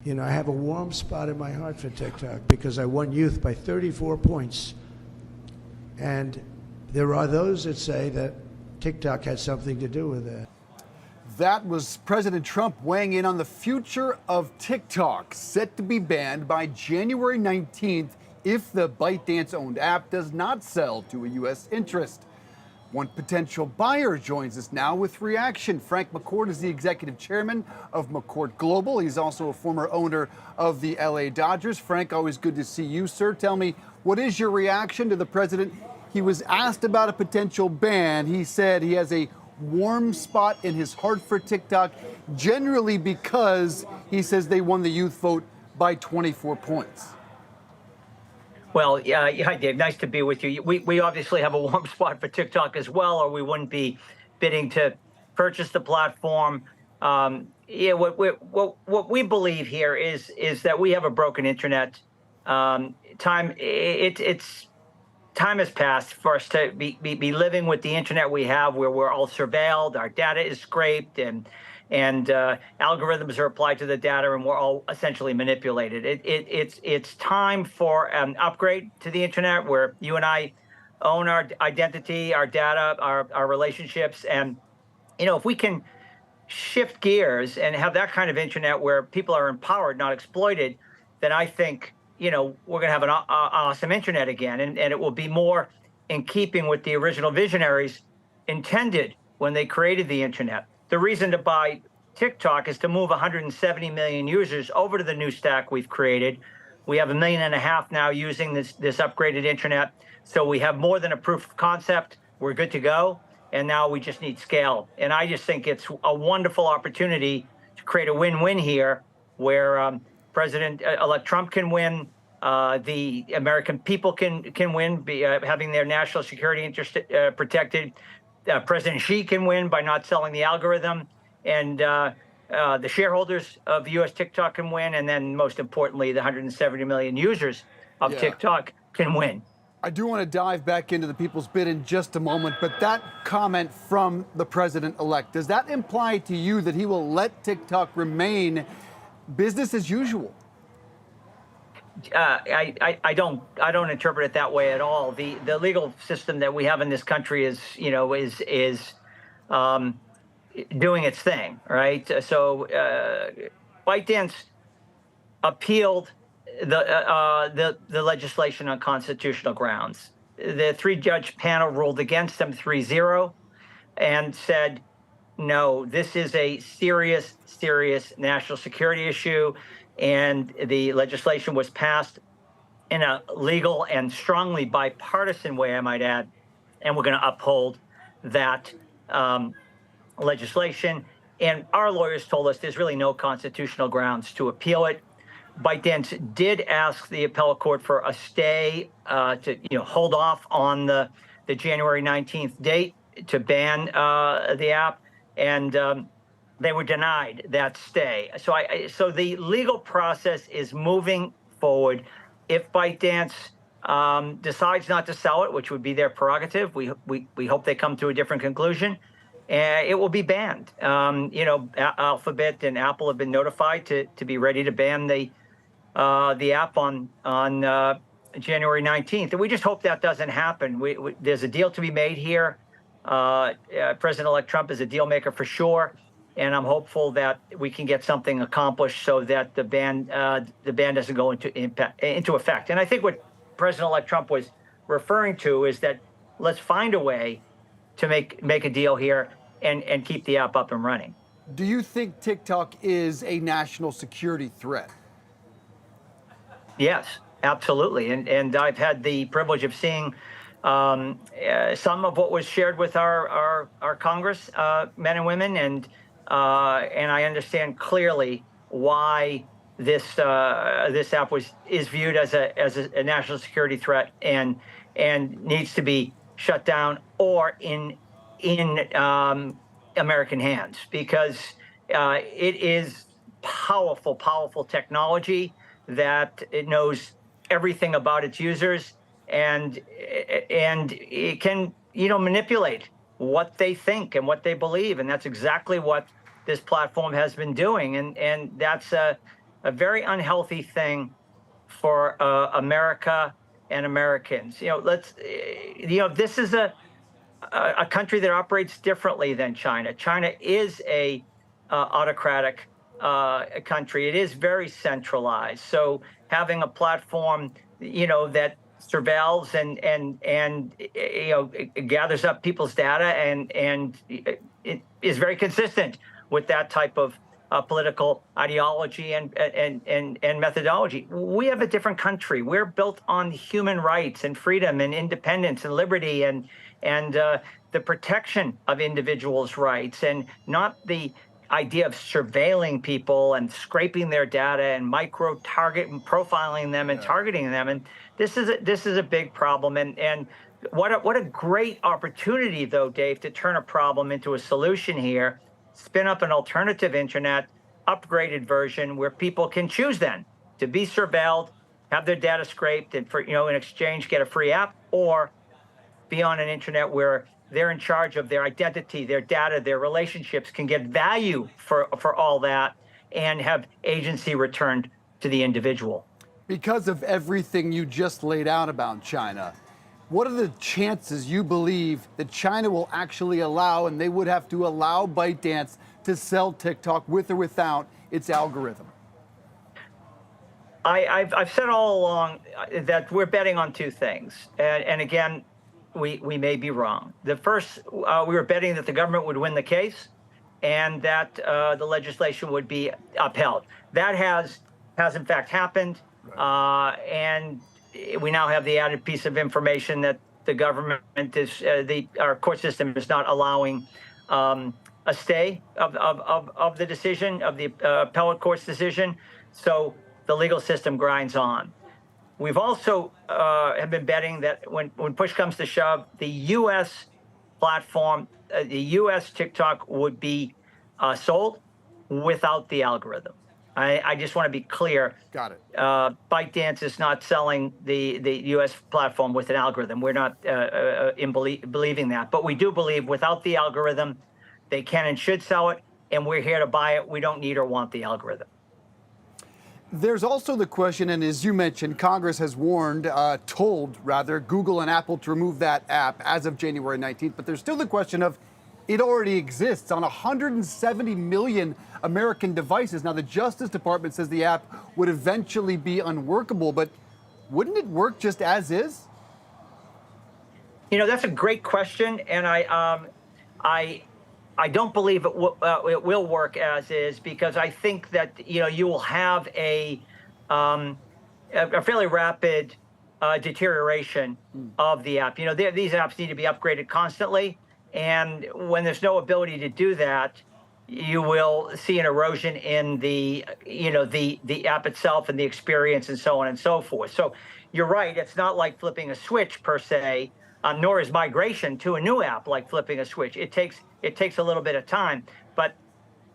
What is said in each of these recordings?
You know, I have a warm spot in my heart for TikTok because I won youth by 34 points. And there are those that say that TikTok had something to do with it. That was President Trump weighing in on the future of TikTok, set to be banned by January 19th if the ByteDance-owned app does not sell to a U.S. interest. One potential buyer joins us now with reaction. Frank McCourt is the executive chairman of McCourt Global. He's also a former owner of the LA Dodgers. Frank, always good to see you, sir. Tell me, what is your reaction to the president? He was asked about a potential ban. He said he has a warm spot in his heart for TikTok, generally because he says they won the youth vote by 24 points. Well, yeah, hi, Dave. Nice to be with you. We obviously have a warm spot for TikTok as well, or we wouldn't be bidding to purchase the platform. Yeah, what we believe here is that we have a broken internet. Time has passed for us to be living with the internet we have, where we're all surveilled, our data is scraped, and algorithms are applied to the data, and we're all essentially manipulated. It's time for an upgrade to the internet, where you and I own our identity, our data, our relationships, and if we can shift gears and have that kind of internet where people are empowered, not exploited, then I think we're going to have an awesome internet again, and it will be more in keeping with the original visionaries intended when they created the internet. The reason to buy TikTok is to move 170 million users over to the new stack we've created. We have 1.5 million now using this upgraded internet. So we have more than a proof of concept. We're good to go. And now we just need scale. And I just think it's a wonderful opportunity to create a win-win here, where President-elect Trump can win, the American people can win, having their national security interest protected. President Xi can win by not selling the algorithm, and the shareholders of U.S. TikTok can win, and then most importantly, the 170 million users of TikTok can win. I do want to dive back into the people's bid in just a moment, but that comment from the president-elect, does that imply to you that he will let TikTok remain business as usual? I don't interpret it that way at all. The legal system that we have in this country is doing its thing, right? So ByteDance appealed the legislation on constitutional grounds. The 3-judge panel ruled against them 3-0 and said, no, this is a serious national security issue. And the legislation was passed in a legal and strongly bipartisan way, I might add. And we're going to uphold that legislation. And our lawyers told us there's really no constitutional grounds to appeal it. ByteDance did ask the appellate court for a stay to hold off on the January 19th date to ban the app. And they were denied that stay. So the legal process is moving forward. If ByteDance decides not to sell it, which would be their prerogative, we hope they come to a different conclusion. It will be banned. Alphabet and Apple have been notified to be ready to ban the app on January 19th, and we just hope that doesn't happen. There's a deal to be made here. President-elect Trump is a deal maker for sure. And I'm hopeful that we can get something accomplished so that the ban doesn't go into effect. And I think what President-elect Trump was referring to is that let's find a way to make a deal here and keep the app up and running. Do you think TikTok is a national security threat? Yes, absolutely. And I've had the privilege of seeing some of what was shared with our Congress men and women, and I understand clearly why this app is viewed as a national security threat and needs to be shut down or in American hands, because it is powerful technology that it knows everything about its users, and it can manipulate what they think and what they believe, and that's exactly what this platform has been doing, and that's a very unhealthy thing for America and Americans. This is a country that operates differently than China. China is a autocratic country. It is very centralized. So having a platform, that surveils and it gathers up people's data and it is very consistent with that type of political ideology and methodology. We have a different country. We're built on human rights and freedom and independence and liberty and the protection of individuals' rights, and not the idea of surveilling people and scraping their data and micro target and profiling them and targeting them. And this is a big problem. And what a great opportunity, though, Dave, to turn a problem into a solution here. Spin up an alternative internet, upgraded version where people can choose then to be surveilled, have their data scraped, and in exchange get a free app, or be on an internet where they're in charge of their identity, their data, their relationships, can get value for all that, and have agency returned to the individual. Because of everything you just laid out about China, what are the chances you believe that China will actually allow, and they would have to allow ByteDance to sell TikTok with or without its algorithm? I've said all along that we're betting on two things. And again, we may be wrong. The first, we were betting that the government would win the case and that the legislation would be upheld. That has in fact happened. And we now have the added piece of information that the government is, our court system is not allowing a stay of the decision, of the appellate court's decision. So the legal system grinds on. We've also have been betting that when push comes to shove, the U.S. platform, the U.S. TikTok would be sold without the algorithm. I just want to be clear. Got it. ByteDance is not selling the U.S. platform with an algorithm. We're not believing that. But we do believe without the algorithm, they can and should sell it, and we're here to buy it. We don't need or want the algorithm. There's also the question, and as you mentioned, Congress has told Google and Apple to remove that app as of January 19th. But there's still the question of it already exists on 170 million American devices. Now, the Justice Department says the app would eventually be unworkable, but wouldn't it work just as is? That's a great question, and I don't believe it will work as is, because I think that you will have a fairly rapid deterioration of the app. These apps need to be upgraded constantly, and when there's no ability to do that, you will see an erosion in the app itself and the experience and so on and so forth. So you're right; it's not like flipping a switch per se. Nor is migration to a new app like flipping a switch. It takes a little bit of time, but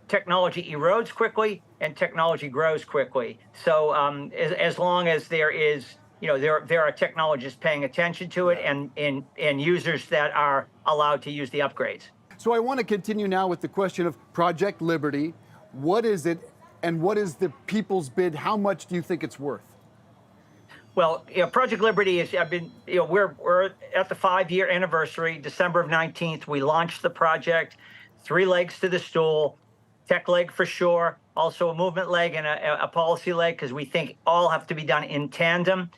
technology erodes quickly and technology grows quickly. So as long as there is, there are technologists paying attention to it and users that are allowed to use the upgrades. So I want to continue now with the question of Project Liberty. What is it, and what is the people's bid? How much do you think it's worth? Well, Project Liberty is. We're at the 5-year anniversary, December of 19th. We launched the project. 3 legs to the stool, tech leg for sure, also a movement leg and a policy leg, because we think all have to be done in tandem.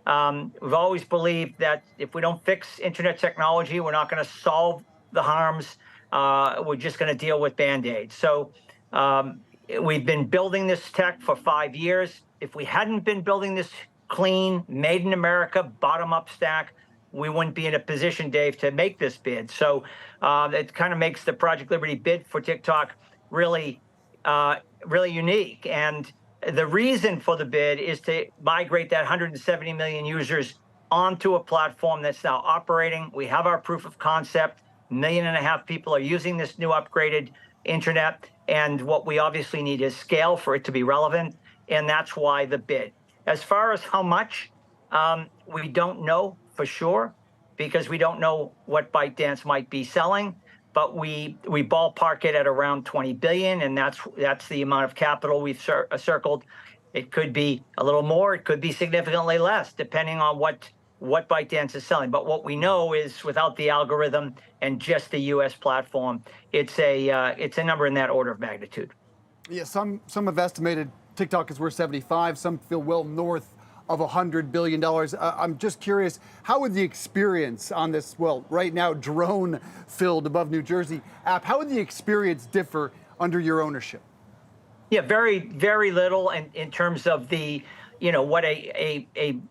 We've always believed that if we don't fix internet technology, we're not going to solve the harms. We're just going to deal with Band-Aids. So we've been building this tech for 5 years. If we hadn't been building this clean, made in America, bottom-up stack, we wouldn't be in a position, Dave, to make this bid. So it kind of makes the Project Liberty bid for TikTok really unique. And the reason for the bid is to migrate that 170 million users onto a platform that's now operating. We have our proof of concept. 1.5 million people are using this new upgraded internet. And what we obviously need is scale for it to be relevant. And that's why the bid. As far as how much, we don't know for sure, because we don't know what ByteDance might be selling. But we ballpark it at around 20 billion, and that's the amount of capital we've circled. It could be a little more, it could be significantly less, depending on what ByteDance is selling. But what we know is without the algorithm and just the US platform, it's a number in that order of magnitude. Yeah, some have estimated TikTok is worth 75. Some feel well north of $100 billion. I'm just curious, how would the experience on this, well, right now drone-filled above New Jersey app, how would the experience differ under your ownership? Yeah, very, very little in terms of the, what a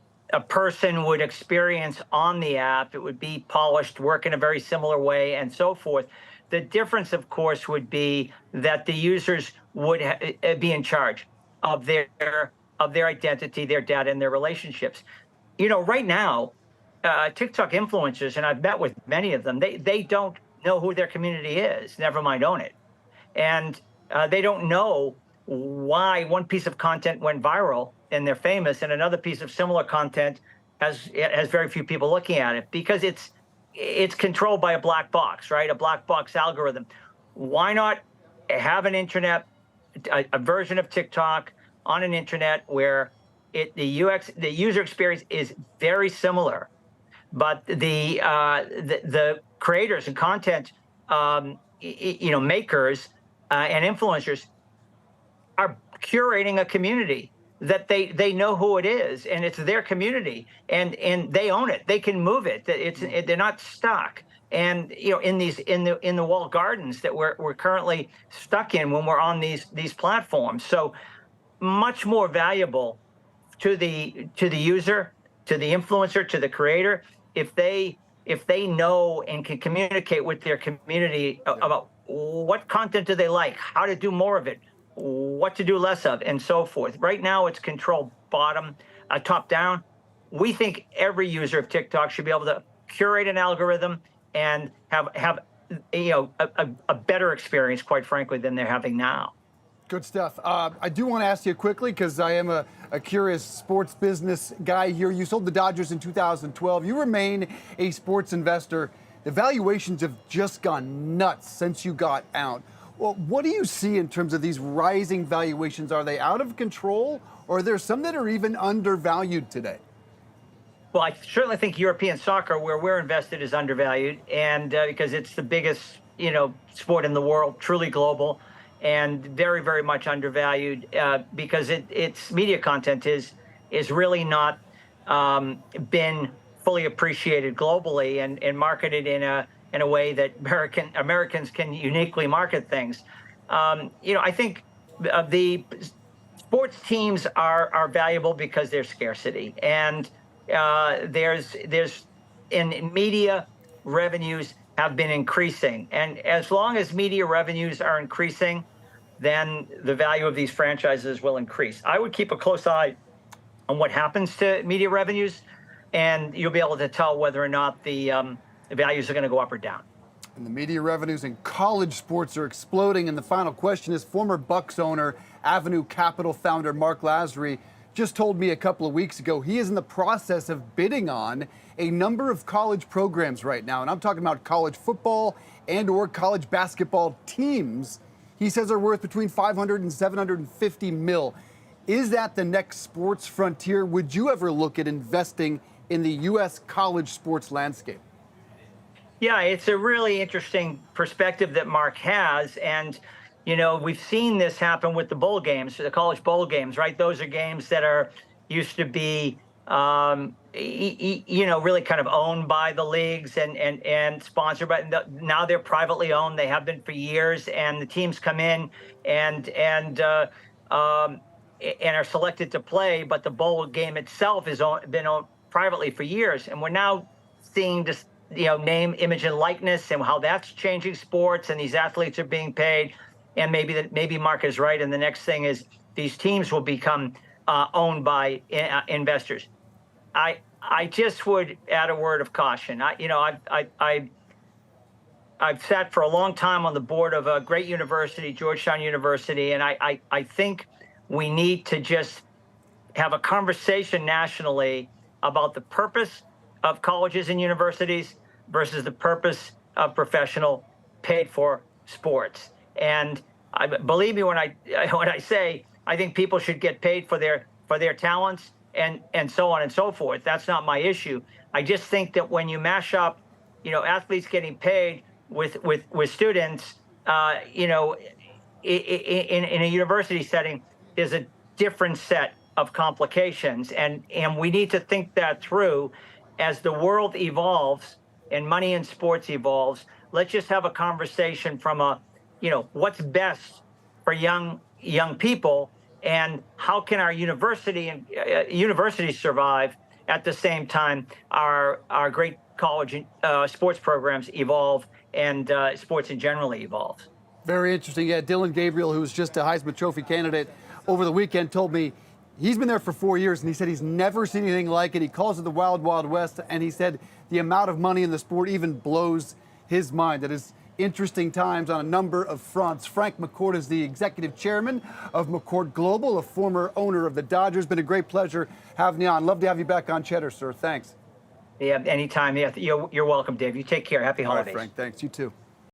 person would experience on the app. It would be polished, work in a very similar way, and so forth. The difference, of course, would be that the users would be in charge of their identity, their data, and their relationships. Right now, TikTok influencers, and I've met with many of them, they don't know who their community is, never mind own it. And they don't know why one piece of content went viral and they're famous, and another piece of similar content has very few people looking at it, because it's controlled by a black box, right? A black box algorithm. Why not have an internet, a version of TikTok on an internet where the user experience is very similar, but the creators and content, makers and influencers are curating a community that they know who it is, and it's their community, and they own it. They can move it. They're not stuck. And in the walled gardens that we're currently stuck in when we're on these platforms. So much more valuable to the user, to the influencer, to the creator, if they know and can communicate with their community about what content do they like, how to do more of it, what to do less of, and so forth. Right now, it's controlled top down. We think every user of TikTok should be able to curate an algorithm and have a better experience, quite frankly, than they're having now. Good stuff. I do want to ask you quickly, because I am a curious sports business guy here. You sold the Dodgers in 2012. You remain a sports investor. The valuations have just gone nuts since you got out. Well, what do you see in terms of these rising valuations? Are they out of control, or are there some that are even undervalued today? Well, I certainly think European soccer, where we're invested, is undervalued, and because it's the biggest, sport in the world, truly global, and very, very much undervalued because its media content is really not been fully appreciated globally and marketed in a way that Americans can uniquely market things. I think the sports teams are valuable because there's scarcity, and there's in media revenues have been increasing, and as long as media revenues are increasing, then the value of these franchises will increase. I would keep a close eye on what happens to media revenues, and you'll be able to tell whether or not the values are going to go up or down. And the media revenues in college sports are exploding. And the final question is, former Bucks owner, Avenue Capital founder Mark Lazary just told me a couple of weeks ago he is in the process of bidding on a number of college programs right now. And I'm talking about college football and or college basketball teams. He says are worth between 500 and 750 mil. Is that the next sports frontier? Would you ever look at investing in the U.S. college sports landscape? Yeah, it's a really interesting perspective that Mark has. And, we've seen this happen with the bowl games, the college bowl games, right? Those are games that used to be, really kind of owned by the leagues and sponsored, but now they're privately owned. They have been for years, and the teams come in and are selected to play, but the bowl game itself has been owned privately for years. And we're now seeing this, name, image, and likeness, and how that's changing sports, and these athletes are being paid. And maybe Mark is right, and the next thing is these teams will become owned by investors. I just would add a word of caution. I've sat for a long time on the board of a great university, Georgetown University, and I think we need to just have a conversation nationally about the purpose of colleges and universities versus the purpose of professional paid-for sports. And believe me when I say I think people should get paid for their talents and so on and so forth. That's not my issue. I just think that when you mash up, athletes getting paid with students, in a university setting, there's a different set of complications, and we need to think that through as the world evolves and money in sports evolves. Let's just have a conversation from a, what's best for young people, and how can our universities survive at the same time our great college sports programs evolve, and sports in generally evolves. Very interesting. Yeah, Dylan Gabriel, who was just a Heisman Trophy candidate over the weekend, told me he's been there for 4 years, and he said he's never seen anything like it. He calls it the Wild Wild West, and he said the amount of money in the sport even blows his mind. It is interesting times on a number of fronts. Frank McCourt is the executive chairman of McCourt Global, a former owner of the Dodgers. Been a great pleasure having you on. Love to have you back on Cheddar, sir. Thanks. Yeah, anytime. Yeah, you're welcome, Dave. You take care. Happy holidays. All right, Frank. Thanks. You too.